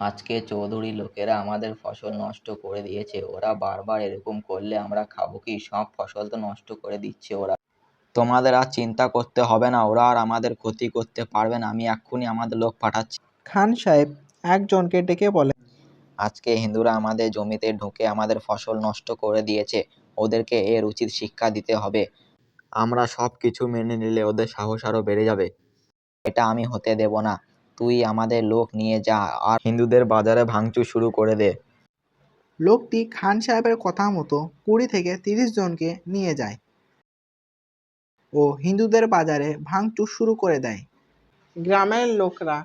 আজকে চৌধুরী লোকেরা আমাদের ফসল নষ্ট করে দিয়েছে। ওরা বারবার এরকম করলে আমরা খাবো কি? সব ফসল তো নষ্ট করে দিচ্ছে ওরা। তোমাদের আর চিন্তা করতে হবে না, ওরা আর আমাদের ক্ষতি করতে পারবে না। আমি এক্ষুনি আমাদের লোক পাঠাচ্ছি। খান সাহেব একজনকে ডেকে বলেন, আজকে হিন্দুরা আমাদের জমিতে ঢুকে আমাদের ফসল নষ্ট করে দিয়েছে। ওদেরকে এর উচিত শিক্ষা দিতে হবে। আমরা সব কিছু মেনে নিলে ওদের সাহস আরো বেড়ে যাবে। এটা আমি হতে দেব না। তুই আমাদের লোক নিয়ে যা আর হিন্দুদের বাজারে ভাঙচুর শুরু করে দে। লোকটি খান সাহেবের কথা মতো 20 থেকে 30 জনকে নিয়ে যায় ও হিন্দুদের বাজারে ভাঙচুর শুরু করে দেয়। গ্রামের লোকরা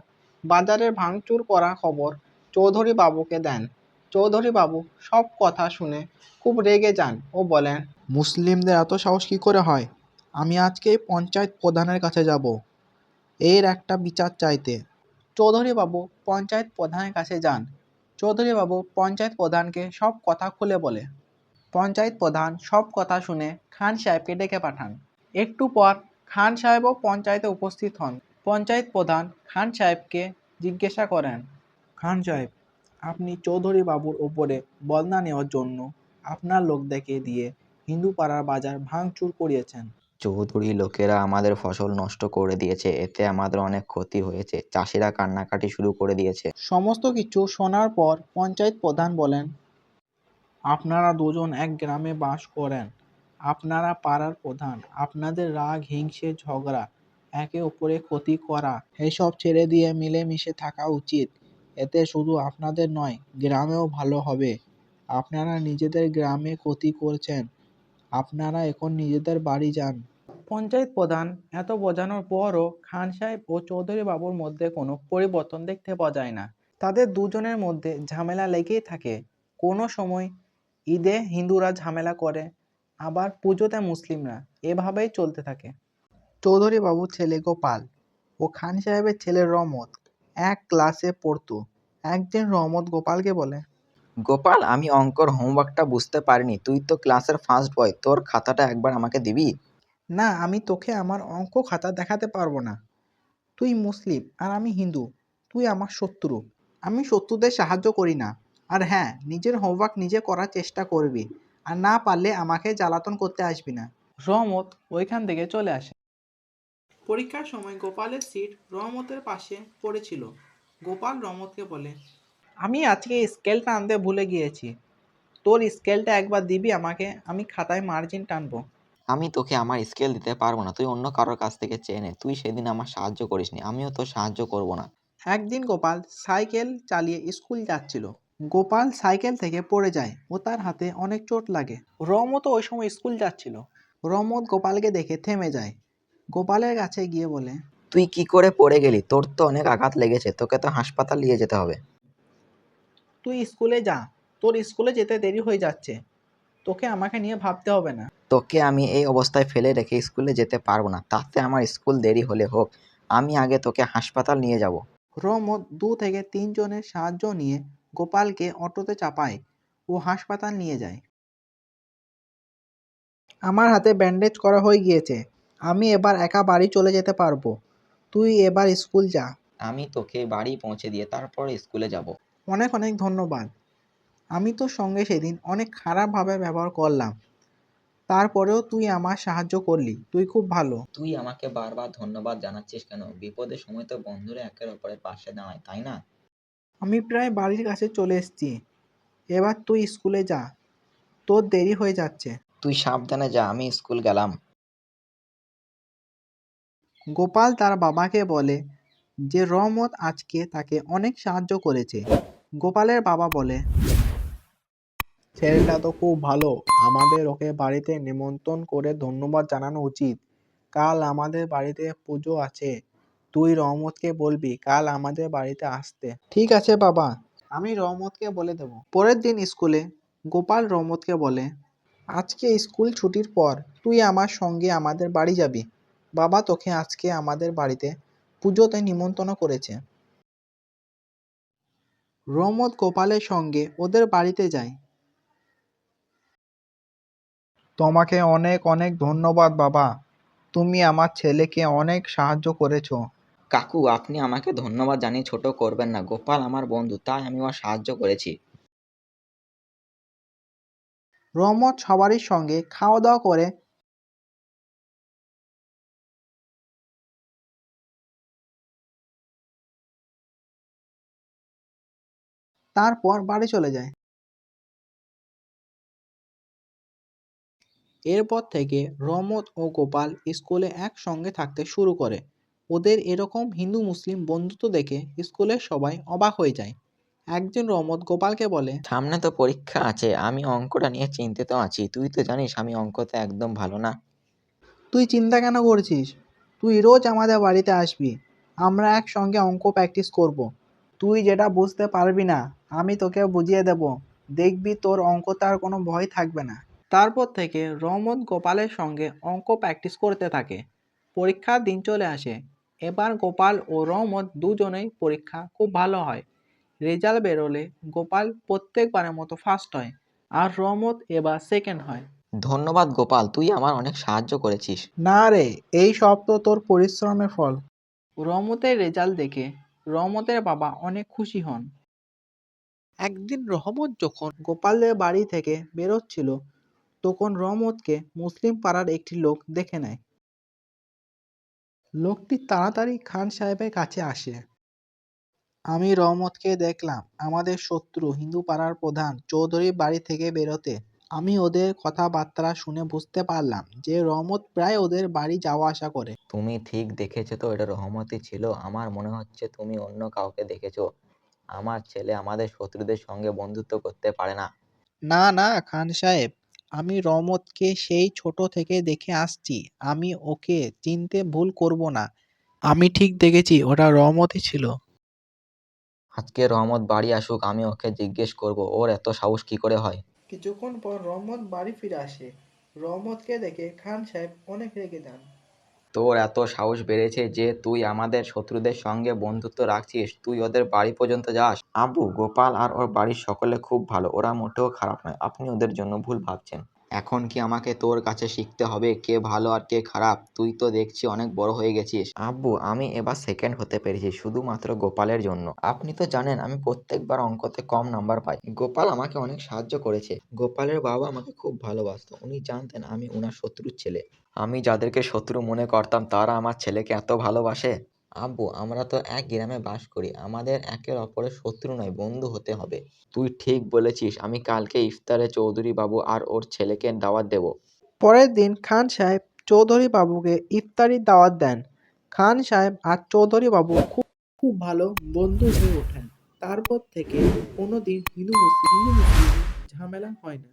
বাজারে ভাঙচুর করা খবর চৌধুরী বাবুকে দেন। চৌধুরী বাবু সব কথা শুনে খুব রেগে যান ও বলেন, মুসলিমদের এত সাহস কি করে হয়? আমি আজকে পঞ্চায়েত প্রধানের কাছে যাব এর একটা বিচার চাইতে। চৌধুরী বাবু পঞ্চায়েত প্রধানের কাছে যান। চৌধুরী বাবু পঞ্চায়েত প্রধানকে সব কথা খুলে বলে। পঞ্চায়েত প্রধান সব কথা শুনে খান সাহেবকে ডেকে পাঠান। একটু পর খান সাহেবও পঞ্চায়েতে উপস্থিত হন। পঞ্চায়েত প্রধান খান সাহেবকে জিজ্ঞাসা করেন, খান সাহেব, আপনি চৌধুরী বাবুর ওপরে বদলা নেওয়ার জন্য আপনার লোকদেরকে দিয়ে হিন্দু পাড়ার বাজার ভাঙচুর করিয়েছেন। চৌধুরী লোকেরা আমাদের ফসল নষ্ট করে দিয়েছে, এতে আমাদের অনেক ক্ষতি হয়েছে। চাষিরা কান্নাকাটি শুরু করে দিয়েছে। সমস্ত কিছু শোনার পর পঞ্চায়েত প্রধান বলেন, আপনারা দুজন এক গ্রামে বাস করেন, আপনারা পাড়ার প্রধান, আপনাদের রাগ হিংসে ঝগড়া একে অপরের ক্ষতি করা এসব ছেড়ে দিয়ে মিলেমিশে থাকা উচিত। এতে শুধু আপনাদের নয় গ্রামেও ভালো হবে। আপনারা নিজেদের গ্রামে ক্ষতি করছেন, আপনারা এখন নিজেদের বাড়ি যান। পঞ্চায়েত প্রধান এত বোঝানোর পরও খান সাহেব ও চৌধুরী বাবুর মধ্যে কোনো পরিবর্তন দেখতে পাওয়া যায় না। তাদের দুজনের মধ্যে ঝামেলা লেগেই থাকে। কোনো সময় ঈদে হিন্দুরা ঝামেলা করে, আবার পুজোতে মুসলিমরা, এভাবেই চলতে থাকে। চৌধুরী বাবুর ছেলে গোপাল ও খান সাহেবের ছেলে রহমত এক ক্লাসে পড়তো। একদিন রহমত গোপালকে বলে, গোপাল, আমি অঙ্কর হোমওয়ার্কটা বুঝতে পারিনি। তুই তো ক্লাসের ফার্স্ট বয়, তোর খাতাটা একবার আমাকে দিবি? না, আমি তোকে আমার অঙ্ক খাতা দেখাতে পারবো না। তুই মুসলিম আর আমি হিন্দু, তুই আমার শত্রু। আমি শত্রুদের সাহায্য করি না। আর হ্যাঁ, নিজের হোমওয়ার্ক নিজে করার চেষ্টা করবি, আর না পারলে আমাকে জ্বালাতন করতে আসবি না। রহমত ওইখান থেকে চলে আসে। পরীক্ষার সময় গোপালের সিট রহমতের পাশে পড়েছিল। গোপাল রহমতকে বলে, আমি আজকে স্কেলটা আনতে ভুলে গিয়েছি, তোর স্কেলটা একবার দিবি আমাকে, আমি খাতায় মার্জিন টানবো। আমি তোকে আমার স্কেল দিতে পারবো না, তুই অন্য কারোর কাছ থেকে চেয়ে নে। তুই সেদিন আমার সাহায্য করিসনি, আমিও তোর সাহায্য করব না। একদিন গোপাল সাইকেল চালিয়ে স্কুল যাচ্ছিল। গোপাল সাইকেল থেকে পড়ে যায় ও তার হাতে অনেক চোট লাগে। রহমতও ওই সময় স্কুল যাচ্ছিল। রহমত গোপালকে দেখে থেমে যায়। গোপালের কাছে গিয়ে বলে, তুই কি করে পড়ে গেলি? তোর তো অনেক আঘাত লেগেছে, তোকে তো হাসপাতাল নিয়ে যেতে হবে। তুই স্কুলে যা, তোর স্কুলে যেতে দেরি হয়ে যাচ্ছে, তোকে আমাকে নিয়ে ভাবতে হবে না। তোকে আমি এই অবস্থায় ফেলে রেখে স্কুলে যেতে পারবো না, তাতে আমার স্কুল দেরি হলে হোক, আমি আগে তোকে হাসপাতাল নিয়ে যাব। রহমত 2 থেকে 3 জনের সাহায্য নিয়ে গোপালকে অটোতে চাপায় ও হাসপাতাল নিয়ে যায়। আমার হাতে ব্যান্ডেজ করা হয়ে গিয়েছে, আমি এবার একা বাড়ি চলে যেতে পারবো। তুই এবার স্কুল যা। আমি তোকে বাড়ি পৌঁছে দিয়ে তারপর স্কুলে যাব। অনেক অনেক ধন্যবাদ। আমি তোর সঙ্গে সেদিন অনেক খারাপভাবে ব্যবহার করলাম, তারপরেও তুই আমার সাহায্য করলি, তুই খুব ভালো। তুই আমাকে বারবার ধন্যবাদ জানাচ্ছিস কেন? বিপদের সময় তো বন্ধুরা একের অপরের পাশে দাঁড়ায়, তাই না? আমি প্রায় বাড়ির কাছে চলে এসেছি, এবার তুই স্কুলে যা, তোর দেরি হয়ে যাচ্ছে। তুই সাবধানে যা, আমি স্কুল গেলাম। গোপাল তার বাবাকে বলে যে রহমত আজকে তাকে অনেক সাহায্য করেছে। গোপালের বাবা বলে, ছেলেটা তো খুব ভালো, আমাদের ওকে বাড়িতে নিমন্ত্রণ করে ধন্যবাদ জানানো উচিত। কাল আমাদের বাড়িতে পুজো আছে, তুই রহমতকে বলবি কাল আমাদের বাড়িতে আসতে। ঠিক আছে বাবা, আমি রহমতকে বলে দেব। পরের দিন স্কুলে গোপাল রহমতকে বলে, আজকে স্কুল ছুটির পর তুই আমার সঙ্গে আমাদের বাড়ি যাবি। বাবা তোকে আজকে আমাদের বাড়িতে পুজোতে নিমন্ত্রণ করেছে। রহমত গোপালের সঙ্গে ওদের বাড়িতে যায়। তোমাকে অনেক অনেক ধন্যবাদ বাবা, তুমি আমার ছেলেকে অনেক সাহায্য করেছো। কাকু, আপনি আমাকে ধন্যবাদ জানিয়ে ছোট করবেন না। গোপাল আমার বন্ধু, তাই আমি ওর সাহায্য করেছি। রহমত সবারই সঙ্গে খাওয়া দাওয়া করে তারপর বাড়ি চলে যায়। এরপর থেকে রহমত ও গোপাল স্কুলে একসঙ্গে থাকতে শুরু করে। ওদের এরকম হিন্দু মুসলিম বন্ধুত্ব দেখে স্কুলের সবাই অবাক হয়ে যায়। একদিন রহমত গোপালকে বলে, সামনে তো পরীক্ষা আছে, আমি অঙ্কটা নিয়ে চিন্তিত আছি। তুই তো জানিস আমি অঙ্কতে একদম ভালো না। তুই চিন্তা কেন করছিস? তুই রোজ আমাদের বাড়িতে আসবি, আমরা একসঙ্গে অঙ্ক প্র্যাকটিস করব। তুই যেটা বুঝতে পারবি না আমি তোকে বুঝিয়ে দেব, দেখবি তোর অঙ্কতে আর কোনো ভয় থাকবে না। তারপর থেকে রহমত গোপালের সঙ্গে অঙ্ক প্র্যাকটিস করতে থাকে। পরীক্ষার দিন চলে আসে। এবার গোপাল ও রহমত দুজনেই পরীক্ষা খুব ভালো হয়। রেজাল্ট বেরোলে গোপাল প্রত্যেকবারের মতো ফার্স্ট হয়, আর রহমত এবার সেকেন্ড হয়। ধন্যবাদ গোপাল, তুই আমার অনেক সাহায্য করেছিস। না রে, এই সব তো তোর পরিশ্রমের ফল। রহমতের রেজাল্ট দেখে রহমতের বাবা অনেক খুশি হন। একদিন রহমত যখন গোপালদের বাড়ি থেকে বেরোচ্ছিল, তখন রহমতকে মুসলিম পাড়ার একটি লোক দেখে নেয়। লোকটি তাড়াতাড়ি খান সাহেবের কাছে আসে। আমি রহমতকে দেখলাম আমাদের শত্রু হিন্দু পাড়ার প্রধান চৌধুরীর বাড়ি থেকে বেরোতে। আমি ওদের কথাবার্তা শুনে বুঝতে পারলাম যে রহমত প্রায় ওদের বাড়ি যাওয়া আসা করে। তুমি ঠিক দেখেছো তো, এটা রহমতই ছিল? আমার মনে হচ্ছে তুমি অন্য কাউকে দেখেছো। আমার ছেলে আমাদের শত্রুদের সঙ্গে বন্ধুত্ব করতে পারে না। না না খান সাহেব, আমি রহমতকে সেই ছোট থেকে দেখে আসছি, আমি ওকে চিনতে ভুল করব না। আমি ঠিক দেখেছি ওটা রহমতই ছিল। আজকে রহমত বাড়ি আসুক, আমি ওকে জিজ্ঞেস করব ওর এত সাহস কি করে হয়। কিছুক্ষণ পর রহমত বাড়ি ফিরে আসে। রহমতকে দেখে খান সাহেব অনেক রেগে যান। তোর এত সাহস বেড়েছে যে তুই আমাদের শত্রুদের সঙ্গে বন্ধুত্ব রাখছিস, তুই ওদের বাড়ি পর্যন্ত যাস? আব্বু, গোপাল আর ওর বাড়ির সকলে খুব ভালো, ওরা মোটেও খারাপ নয়। আপনি ওদের জন্য ভুল ভাবছেন। এখন কি আমাকে তোর কাছে শিখতে হবে কে ভালো আর কে খারাপ? তুই তো দেখছি অনেক বড় হয়ে গেছিস। আব্বু, আমি এবার সেকেন্ড হতে পেরেছি শুধুমাত্র গোপালের জন্য। আপনি তো জানেন আমি প্রত্যেকবার অঙ্কতে কম নাম্বার পাই। গোপাল আমাকে অনেক সাহায্য করেছে। গোপালের বাবা আমাকে খুব ভালোবাসতো, উনি জানতেন আমি ওনার শত্রুর ছেলে। আমি যাদেরকে শত্রু মনে করতাম তারা আমার ছেলেকে এত ভালোবাসে। আব্বু, আমরা তো এক গ্রামে বাস করি, আমাদের একের অপরের শত্রু নয়, বন্ধু হতে হবে। তুই ঠিক বলেছিস, আমি কালকে ইফতারে চৌধুরী বাবু আর ওর ছেলেকে দাওয়াত দেব। পরের দিন খান সাহেব চৌধুরী বাবুকে ইফতারির দাওয়াত দেন। খান সাহেব আর চৌধুরী বাবু খুব খুব ভালো বন্ধু হয়ে ওঠেন। তারপর থেকে কোনোদিন হিন্দু মুসলিম ঝামেলা হয় না।